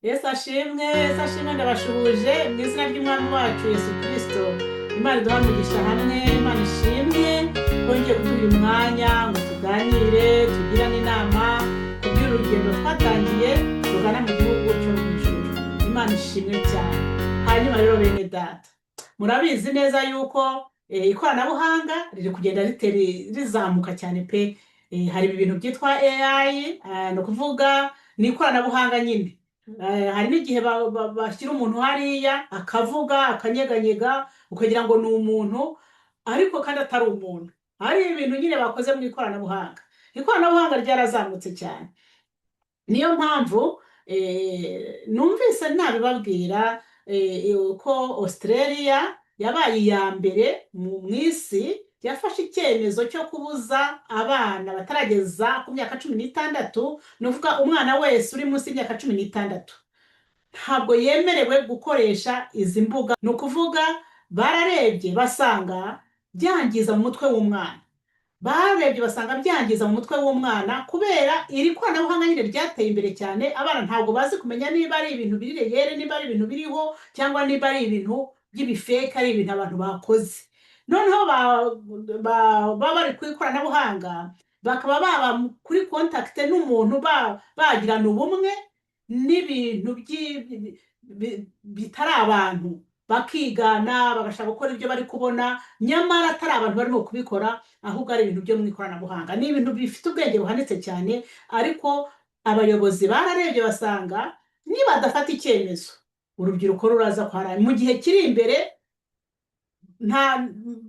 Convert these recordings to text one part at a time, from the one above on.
Yesu ashimwe ndabashuhuje mu izina ry'umwami wacu Yesu Kristo. Imana iduha umugisha hamwe, Imana ishimwe twongeye kuduha uyu mwanya ngo tuganire, tugirane inama kubw'urugendo twatangiye rugana mu gihugu cyo mu ijuru. Imana ishimwe cyane. Hanyuma rero bene data, murabizi neza yuko ikoranabuhanga riri kugenda rizamuka cyane pe. Hari ibintu byitwa AI, ni ukuvuga ni ikoranabuhanga nyine. Hari n'igihe bashyira umuntu hariya akavuga akanyeganyega ukagira ngo ni umuntu ariko kandi atari umuntu. Hari ibintu nyine bakoze mu ikoranabuhanga ryarazamutse cyane. Niyo mpamvu numvise nabibabwira ko Australia yabaye iya mbere mu isi yafashe icyemezo cyo kubuza abana batarageza ku myaka 16, ni ukuvuga umwana wese uri munsi y'imyaka 16 ntabwo yemerewe gukoresha izi mbuga. Ni ukuvuga bararebye basanga byangiza mu mutwe w'umwana, kubera iri koranabuhanga nyine ryateye imbere cyane. Abana ntabwo bazi kumenya niba ari ibintu biri reyere, niba ari ibintu biriho, cyangwa niba ari ibintu by'ibifeka, ari ibintu abantu bakoze. Noneho baba bari ku ikoranabuhanga bakaba baba kuri kontakite n'umuntu, bagirana ubumwe n'ibintu bitari abantu, bakigana bagashaka gukora ibyo bari kubona, nyamara atari abantu barimo kubikora, ahubwo ari ibintu byo mu ikoranabuhanga. Ni ibintu bifite ubwenge buhanitse cyane, ariko abayobozi bararebye basanga niba badafata icyemezo urubyiruko ruraza kwarara mu gihe kiri imbere,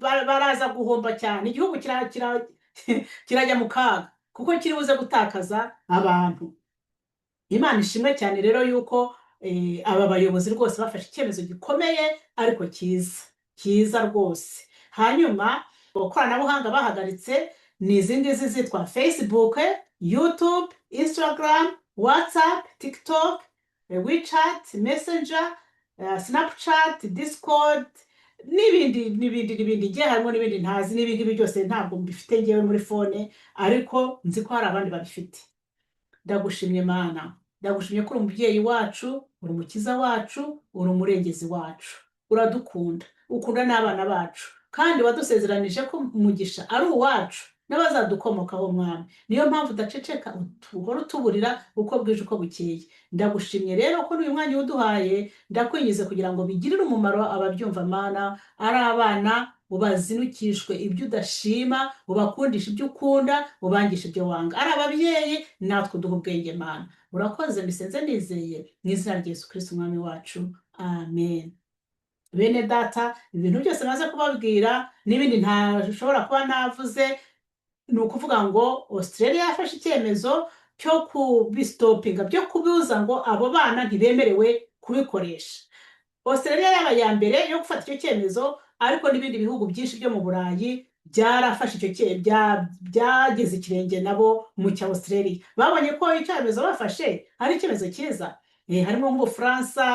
baraza guhomba cyane. Igihugu kirajya mu kaga kuko kiri buze gutakaza abantu. Imana ishimwe cyane rero yuko aba bayobozi rwose bafashe icyemezo gikomeye ariko cyiza rwose. Hanyuma ikoranabuhanga bahagaritse ni izi ngizi zitwa Facebook, YouTube, Instagram, WhatsApp, TikTok, WeChat, Messenger, Snapchat, Discord n'ibindi ngiye harimo n'ibindi ntazi. n'ibingibi byose ntabwo mbifite ngewe muri fone, ariko nzi ko hari abandi babifite. Ndagushimye Mana, ndagushimye ko uri umubyeyi wacu, uri umukiza wacu, uri umurengezi wacu, uradukunda, ukunda n'abana bacu, kandi wadusezeranije ko umugisha ari uwacu n'abazadukomokaho mwami. Niyo mpamvu udaceceka, uhora utuburira uko bwije uko bukeye. Ndagushimye rero ko n'uyu mwanya uduhaye, ndakwinjiza kugira ngo bigirire umumaro ababyumva Mana. Ari abana ubazinukishwe ibyo udashima, ubakundisha ibyo ukunda, ubangisha ibyo wanga. Ari ababyeyi natwe uduha ubwenge Mana. Urakoze mbisenze nizeye mu izina rya Yesu Kristo umwami wacu, amen. Bene data, ibintu byose maze kubabwira n'ibindi ntashobora kuba navuze, ni ukuvuga ngo Australia yafashe icyemezo cyo kubistopinga, byo kubuza ngo abo bana ntibemerewe kubikoresha. Australia yabaye iya mbere yo gufata icyo cyemezo, ariko n'ibindi bihugu byinshi byo mu Burayi byarafashe icyo cyemezo, byageze ikirenge nabo mu cya Australia. Babonye ko icyemezo bafashe ari icyemezo cyiza. Harimo nk'Ubufaransa,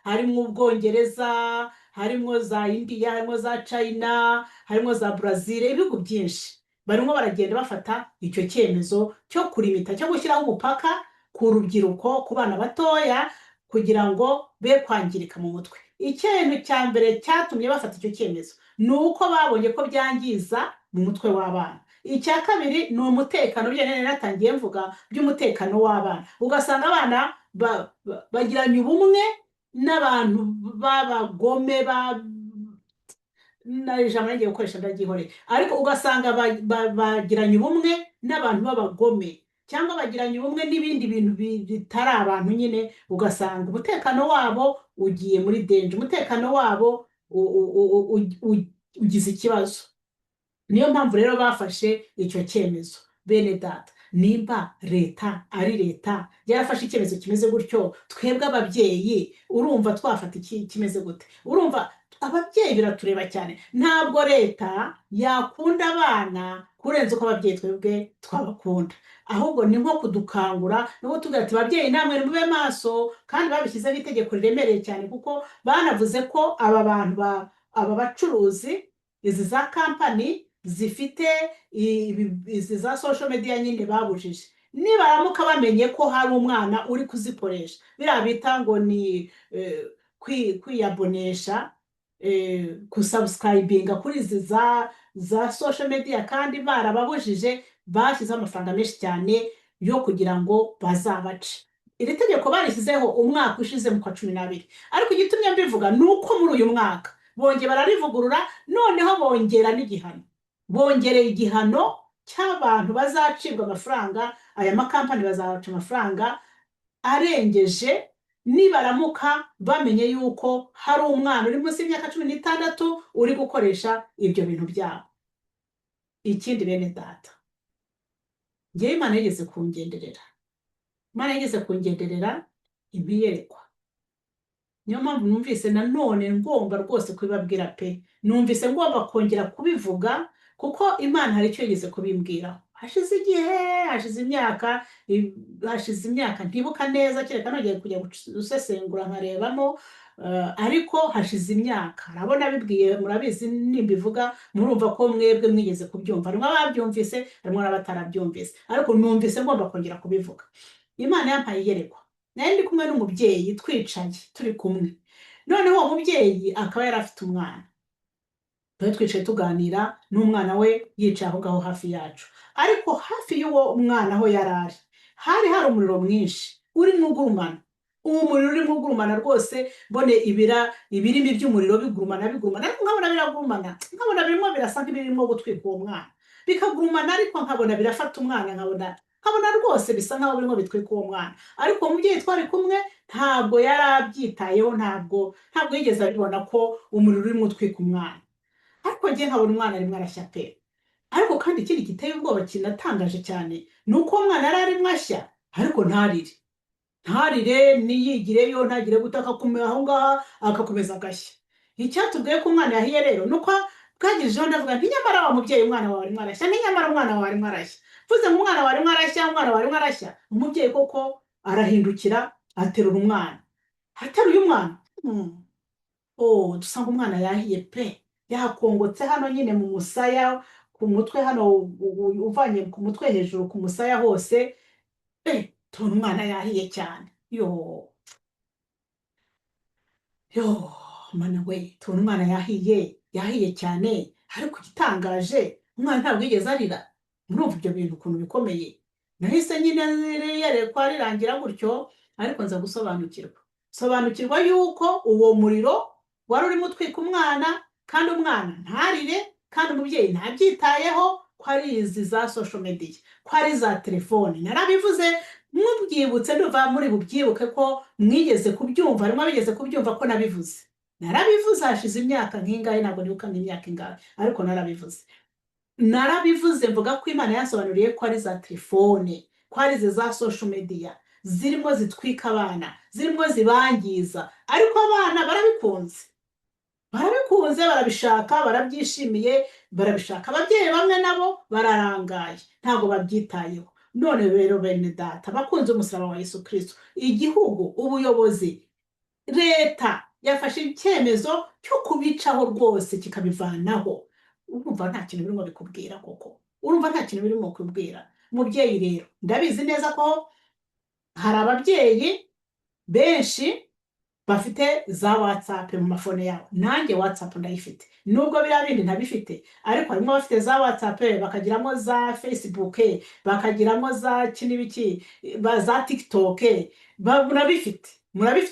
harimo Ubwongereza, harimo za India, harimo za China, harimo za Brazil, ibihugu byinshi barimo baragenda bafata icyo cyemezo cyo kurimita, cyo gushyiraho umupaka ku rubyiruko, ku bana batoya, kugira ngo be kwangirika mu mutwe. Ikintu cya mbere cyatumye bafata icyo cyemezo ni uko babonye ko byangiza mu mutwe w'abana. Icya kabiri ni umutekano, byo natangiye mvuga by'umutekano w'abana. Ugasanga abana bagiranye ubumwe n'abantu b'abagome, ijambo nagiye gukoresha ndaryihoreye, ariko ugasanga bagiranye ubumwe n'abantu b'abagome, cyangwa bagiranye ubumwe n'ibindi bintu bitari abantu nyine. Ugasanga umutekano wabo ugiye muri danger, umutekano wabo ugize ikibazo. Niyo mpamvu rero bafashe icyo cyemezo. Bene data, nimba leta ari leta yarafashe icyemezo kimeze gutyo, twebwe ababyeyi urumva twafata iki kimeze gute? Urumva ababyeyi biratureba cyane. Ntabwo leta yakunda abana kurenza uko ababyeyi twebwe twabakunda, ahubwo ni nko kudukangura no kutubwira ati babyeyi namwe mube maso. Kandi babishyizeho itegeko riremereye cyane, kuko banavuze ko aba bacuruzi, izi za kampani zifite izi za social media nyine babujije, nibaramuka bamenye ko hari umwana uri kuzikoresha biriya bita ngo ni kwiyabonesha, kusubscribinga kuri izi za social media kandi barababujije, bashyizeho amafaranga menshi cyane yo kugira ngo bazabace. Iri tegeko barishyizeho umwaka ushize mu kwa 12, ariko igitumye mbivuga ni uko muri uyu mwaka bongeye bararivugurura, noneho bongera n'igihano, bongereye igihano cy'abantu bazacibwa amafaranga, aya makampani bazabaca amafaranga arengeje nibaramuka bamenye yuko hari umwana uri munsi y'imyaka 16 uri gukoresha ibyo bintu byabo. Ikindi bene data, ngewe Imana yigeze kungenderera, Imana yigeze kungenderera impiyerekwa. Niyo mpamvu numvise nanone ngomba rwose kubibabwira pe, numvise ngomba kongera kubivuga kuko Imana hari icyo yigeze kubimbwira. Hashize igihe, hashize imyaka ntibuka neza, kereka nongeye kujya gusesengura nkarebamo, ariko hashize imyaka. Arabona bibwiye, murabizi nimbivuga murumva ko mwebwe mwigeze kubyumva, harimo ababyumvise harimo n'abatarabyumvise, ariko numvise ngomba kongera kubivuga. Imana yampaye iyerekwa, nari ndi kumwe n'umubyeyi twicaye turi kumwe, noneho uwo mubyeyi akaba yari afite umwana, twari twicaye tuganira n'umwana we yicaye aho ngaho hafi yacu, ariko hafi y'uwo mwana aho yari hari umuriro mwinshi urimo ugurumana. Uwo muriro urimo ugurumana rwose, mbone ibirimi by'umuriro bigurumana, ariko nkabona biragurumana, nkabona birimo birasa nk'ibirimo gutwika uwo mwana, bikagurumana, ariko nkabona birafata umwana, nkabona rwose bisa nkaho birimo bitwika uwo mwana. Ariko umubyeyi twari kumwe ntabwo yari abyitayeho, ntabwo yigeze abibona ko umuriro urimo utwika umwana. Ariko njye nkabona umwana arimo arashya pe. Ariko kandi ikindi giteye ubwoba kinatangaje cyane ni uko umwana yari arimo ashya, ariko ntarire niyigireyo, ntagire gutaka kumera aho ngaho, agakomeza agashya. Icyatubwiye ko umwana yahiye rero nuko bwagirijeho ndavuga nti nyamara wa mubyeyi, umwana wawe arimo arashya, nyamara umwana wawe arimo arashya. Mvuze ngo umwana wawe arimo arashya, umubyeyi koko arahindukira aterura umwana. Ateruye umwana, dusanga umwana yahiye pe, yakongotse hano nyine mu musaya, ku mutwe hano, uvanye ku mutwe hejuru ku musaya hose, tubona umwana yahiye cyane. Mana we, tubona umwana yahiye cyane, ariko igitangaje umwana ntabwo yigeze arira. Murumva ibyo bintu ukuntu bikomeye. Nahise nyine yerekwa rirangira gutyo, ariko nza sobanukirwa yuko uwo muriro wari urimo utwika umwana, kandi umwana ntarire, kandi umubyeyi ntabyitayeho, ko ari izi za social media, ko ari za telefone. Narabivuze mubyibutse, ndumva muri bubyibuke ko mwigeze kubyumva, harimo abigeze kubyumva ko nabivuze. Narabivuze hashize imyaka nk'ingahe, ntabwo nibuka imyaka ingahe, ariko narabivuze mvuga ko Imana yasobanuriye ko ari za telefone, ko ari za social media zirimo zitwika abana, zirimo zibangiza. Ariko abana barabikunze, barabishaka, barabyishimiye, barabishaka. Ababyeyi bamwe nabo bararangaye, ntabwo babyitayeho. None rero bene data bakunze umusaraba wa Yesu Kristo, igihugu, ubuyobozi, leta yafashe icyemezo cyo kubicaho rwose, kikabivanaho. Urumva nta kintu birimo bikubwira koko, urumva nta kintu birimo kubwira mubyeyi. Rero ndabizi neza ko hari ababyeyi benshi bafite za WhatsApp mu mafone yabo. Nanjye WhatsApp ndayifite, nubwo biriya bindi ntabifite, ariko harimo abafite za WhatsApp, bakagiramo za Facebook, bakagiramo za kinibiki, za TikTok, murabifite,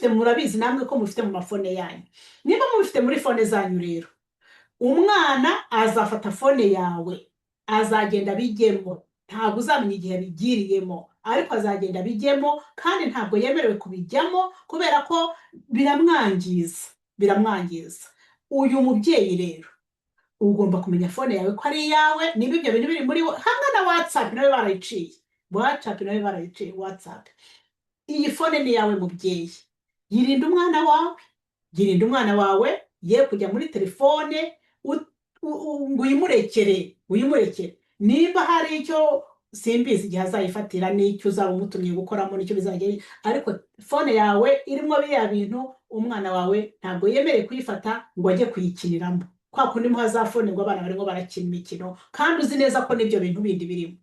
murabizi namwe ko mufite mu mafone yanyu. Niba mubifite muri fone zanyu rero, umwana azafata fone yawe, azagenda bijyemo, ntabwo uzamenya igihe bigiriyemo, ariko azagenda bijyemo, kandi ntabwo yemerewe kubijyamo kubera ko biramwangiza. Uyu mubyeyi rero ugomba kumenya fone yawe ko ari iyawe, niba ibyo bintu biri muri hamwe na WhatsApp nawe barayiciye, WhatsApp. Iyi fone ni yawe mubyeyi, yirinda umwana wawe, ye kujya muri telefone ngo uyimurekere. Niba hari icyo simbizi igihe azayifatira, n'icyo uzaba umutumye gukoramo, n'icyo bizagera, ariko fone yawe irimo biriya bintu, umwana wawe ntabwo yemereye kuyifata ngo ajye kuyikiniramo. Kwa kundi muha za fone ngo abana barimo barakina imikino, kandi uzi neza ko n'ibyo bintu bindi birimo.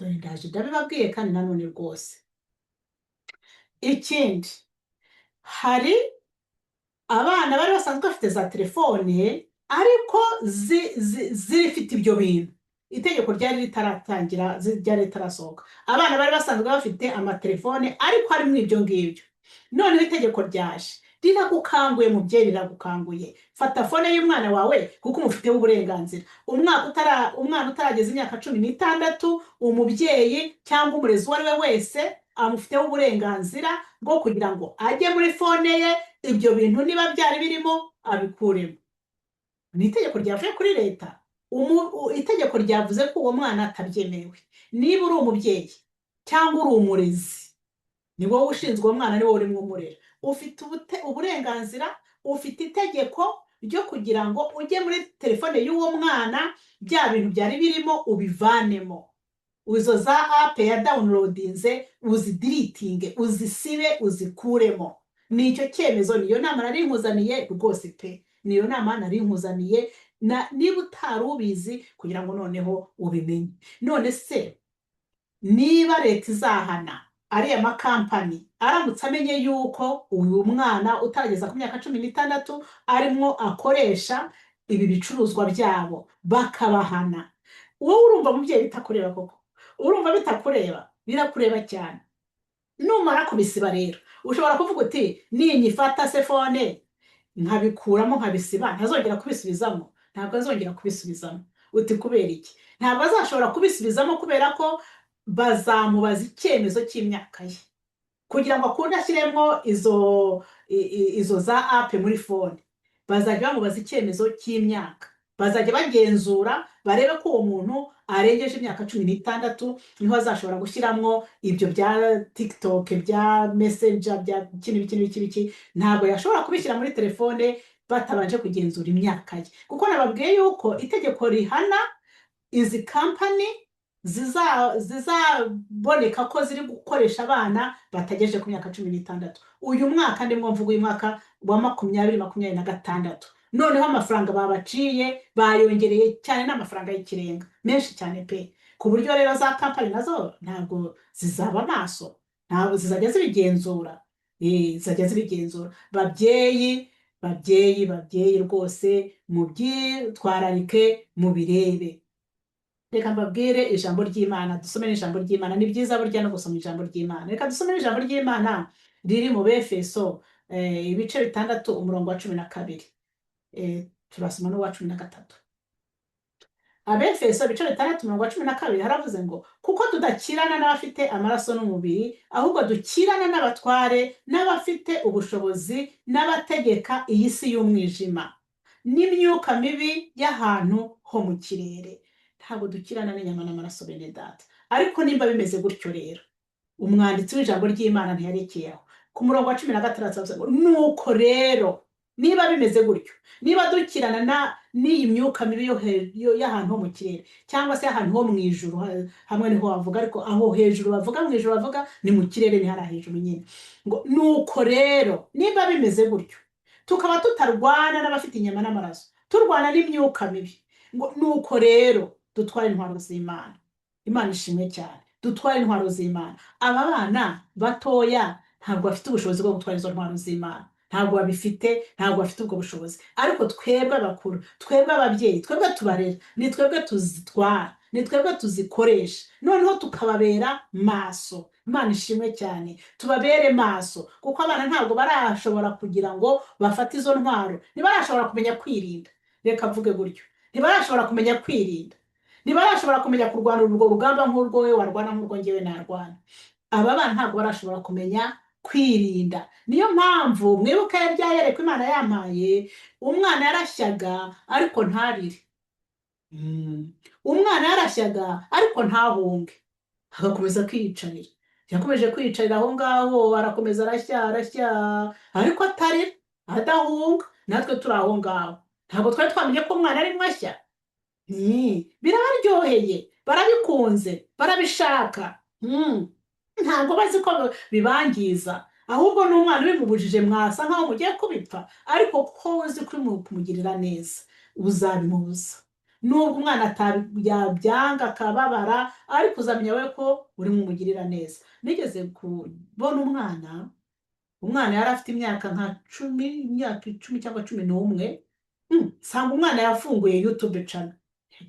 dore ndaje ndabibabwiye kandi nanone rwose. Ikindi, hari abana bari basanzwe bafite za telefone ariko zifite ibyo bintu itegeko ryari ritaratangira, ryari ritarasohoka. Abana bari basanzwe bafite amatelefone ariko harimo ibyo ngibyo. Noneho itegeko ryaje riragukanguye mubyeyi, riragukanguye. Fata fone y'umwana wawe kuko umufiteho uburenganzira. Umwana utarageza imyaka 16, umubyeyi cyangwa umurezi uwo ari we wese amufiteho uburenganzira bwo kugira ngo ajye muri fone ye, ibyo bintu niba byari birimo abikuremo. Ni itegeko ryavuye kuri leta. Itegeko ryavuze ko uwo mwana atabyemewe. Niba uri umubyeyi cyangwa uri umurezi, ni wowe ushinzwe uwo mwana, ni wowe urimo umurera, ufite uburenganzira, ufite itegeko ryo kugira ngo ujye muri telefone y'uwo mwana bya bintu byari birimo ubivanemo. Izo za app ya downloadinze uzidiritinge, uzisibe, uzikuremo. Ni icyo cyemezo, niyo nama nari nkuzaniye rwose pe, niyo nama nari nkuzaniye. Niba utari ubizi kugira ngo noneho ubimenye. None se niba leta izahana ariya makampani aramutse amenye yuko uyu mwana utarageza ku myaka 16 arimo akoresha ibi bicuruzwa byabo, bakabahana, wowe urumva mubyeyi bitakureba koko? Urumva bitakureba? Birakureba cyane. Numara kubisiba rero ushobora kuvuga uti ninyifata se fone nkabikuramo nkabisiba, ntazongera kubisubizamo. Ntabwo azongera kubisubizamo. Uti kubera iki? Ntabwo azashobora kubisubizamo kubera ko bazamubaza icyemezo cy'imyaka ye kugira ngo akunde ashyiremo izo za app muri fone. Bazajya bamubaza icyemezo cy'imyaka, bazajya bagenzura barebe ko uwo muntu arengeje imyaka 16, niho azashobora gushyiramo ibyo bya TikTok, bya Messenger, bya biki. Ntabwo yashobora kubishyira muri telefone batabanje kugenzura imyaka ye, kuko nababwiye yuko itegeko rihana izi kampani zizaboneka ko ziri gukoresha abana batagejeje ku myaka 16. Uyu mwaka ndimo mvuga uyu mwaka wa 2026. Noneho amafaranga babaciye bayongereye cyane, n'amafaranga y'ikirenga menshi cyane pe, ku buryo rero za kampani nazo ntabwo zizaba maso, ntabwo zizajya zibigenzura. Zizajya zibigenzura. Babyeyi rwose mubyitwararike, mubirebe. Reka mbabwire ijambo ry'Imana, dusome n'ijambo ry'Imana. Ni byiza burya no gusoma ijambo ry'Imana. Reka dusome n'ijambo ry'Imana riri mu Befeso ibice 6 umurongo wa 12. Turasoma n'uwa 13. Abefeso ibice 6 umurongo wa 12 haravuze ngo kuko tudakirana n'abafite amaraso n'umubiri, ahubwo dukirana n'abatware, n'abafite ubushobozi, n'abategeka iyi si y'umwijima, n'imyuka mibi y'ahantu ho mu kirere. Ntabwo dukirana n'inyama n'amaraso bene data. Ariko nimba bimeze gutyo rero, umwanditsi w'ijambo ry'Imana ntiyarekeyeho. Ku murongo wa 16 avuze ngo nuko rero niba bimeze gutyo, niba dukirana n'iyi myuka mibi y'ahantu ho mu kirere, cyangwa se ahantu ho mu ijuru, hamwe niho bavuga, ariko aho hejuru bavuga, mu ijuru bavuga, ni mu kirere, ni hari hejuru nyine. Ngo nuko rero niba bimeze gutyo, tukaba tutarwana n'abafite inyama n'amaraso, turwana n'imyuka mibi, ngo nuko rero dutware intwaro z'Imana. Imana ishimwe cyane. Dutware intwaro z'Imana. Aba bana batoya ntabwo bafite ubushobozi bwo gutwara izo ntwaro z'Imana, ntabwo babifite, ntabwo bafite ubwo bushobozi. Ariko twebwe abakuru, twebwe ababyeyi, twebwe tubarera, ni twebwe tuzitwara, ni twebwe tuzikoresha, noneho tukababera maso. Imana ishimwe cyane. Tubabere maso, kuko abana ntabwo barashobora kugira ngo bafate izo ntwaro, ntibarashobora kumenya kwirinda. Reka mvuge gutyo, ntibarashobora kumenya kwirinda, ntibarashobora kumenya kurwana urwo rugamba nk'urwo we warwana, nk'urwo ngewe narwana. Aba bana ntabwo barashobora kumenya kwirinda. Niyo mpamvu mwibuka yaryayereko Imana yampaye, umwana yarashyaga ariko ntarire. Umwana yarashyaga ariko ntahunge, agakomeza kwiyicarira. Yakomeje kwiyicarira aho ngaho, arakomeza arashya ariko atarira, adahunga. Natwe turi aho ngaho, ntabwo twari twamenye ko umwana ari mwashya. Birabaryoheye, barabikunze, barabishaka. Ntabwo bazi ko bibangiza, ahubwo n'umwana ubimubujije mwasa nkaho mugiye kubipfa, ariko ko uzi kumugirira neza uzabimubuza. nubwo umwana yabyanga akababara ariko uzamenya we ko urimo umugirira neza. Nigeze kubona umwana yari afite imyaka nka 10, imyaka 10 cyangwa 11, nsanga umwana yafunguye YouTube channel.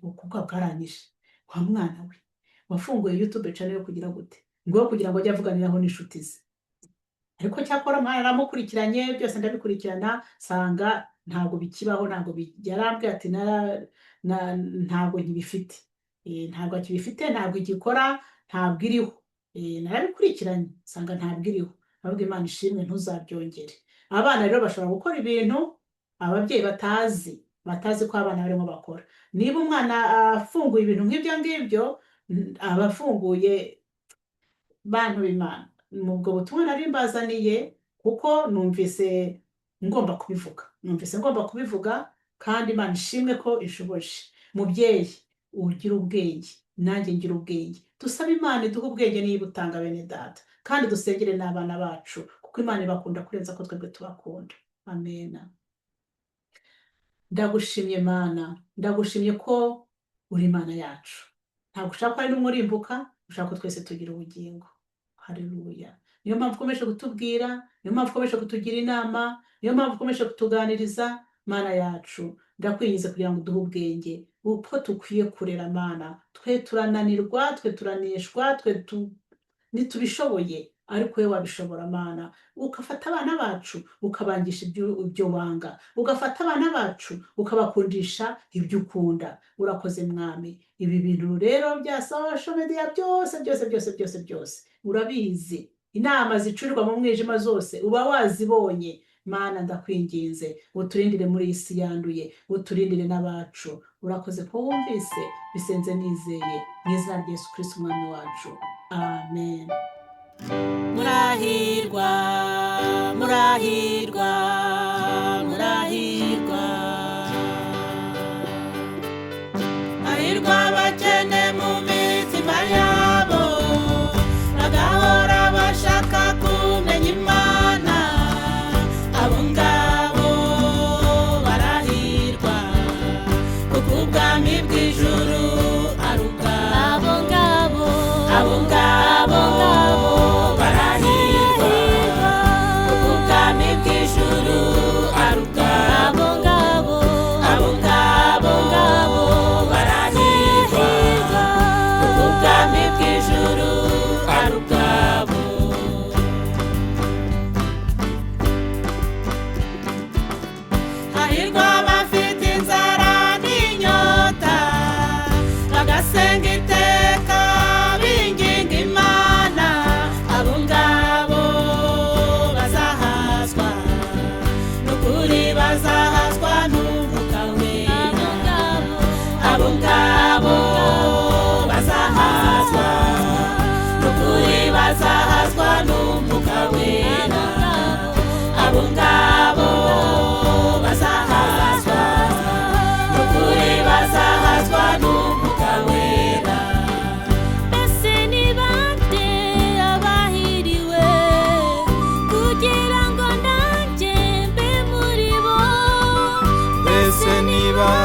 Ubwo bwaranyishe, wa mwana we wafunguye YouTube channel yo kugira gute? Ngo kugira ngo ajye avuganiraho n'inshuti ze. Ariko cyakora mwana aramukurikiranye, byose ndabikurikirana sanga ntabwo bikibaho, ntabwo yarambwiye ati ntabwo nkibifite, ntabwo akibifite, ntabwo igikora, ntabwo iriho. Narabikurikiranye sanga ntabwo iriho. Ahubwo Imana ishimwe ntuzabyongere. Abana rero bashobora gukora ibintu ababyeyi batazi ko abana barimo bakora. Niba umwana afunguye ibintu nk'ibyo ngibyo, abafunguye bantu b'Imana. Ubwo butumwa nari mbazaniye kuko numvise ngomba kubivuga, kandi Imana ishimwe ko ishoboje. Mubyeyi ugira ubwenge, nanjye ngira ubwenge. Dusabe Imana iduhe ubwenge niba utanga bene data, kandi dusengere n'abana bacu kuko Imana ibakunda kurenza ko twebwe tubakunda. Amen. Ndagushimye Mana, ndagushimye ko uri Imana yacu. Ntabwo ushaka ari n'umurimbuka, ushaka ko twese tugira ubugingo. Haleluya. Niyo mpamvu ukomeje kutubwira, niyo mpamvu ukomeje kutugira inama, niyo mpamvu ukomeje kutuganiriza. Mana yacu, ndakwingiza kugira ngo uduhe ubwenge uko tukwiye kurera Mana. Twe turananirwa, twe turaneshwa, ntitubishoboye, ariko wowe wabishobora Mana. Ugafata abana bacu ukabangisha ibyo wanga, ugafata abana bacu ukabakundisha ibyo ukunda. Urakoze Mwami. Ibi bintu rero bya social media byose urabizi, inama zicurirwa mu mwijima zose uba wazibonye. Mana ndakwinginze uturindire muri iyi si yanduye, uturindire n'abacu. Urakoze ko wumvise, bisenze nizeye mu izina rya Yesu Kristo umwami wacu. Amen. Murahirwa, murahirwa, murahirwa. Hahirwa abakene mu mitima yabo, bagahora bashaka kumenya Imana. Abo ngabo barahirwa, kuko ubwami bw'ijuru ari ubwabo. Abo ngabo barahirwa, kuko ubwami bw'ijuru ari ubwabo. Abo ngabo barahirwa, kuko ubwami bw'ijuru ari ubwabo. Hahirwa abafite inzara n'inyota, bagasenga iteka binginga Imana. Abo ngabo bazahazwa, n'ukuri bazahazwa n'Umwuka Wera. Abo ngabo bazahazwa, n'ukuri bazahazwa n'Umwuka Wera. Abo ngabo bazahazwa, n'ukuri bazahazwa n'Umwuka Wera. Mbese ni bande abahiriwe, kugira ngo nanjye mbe muri bo? Mbese ni bande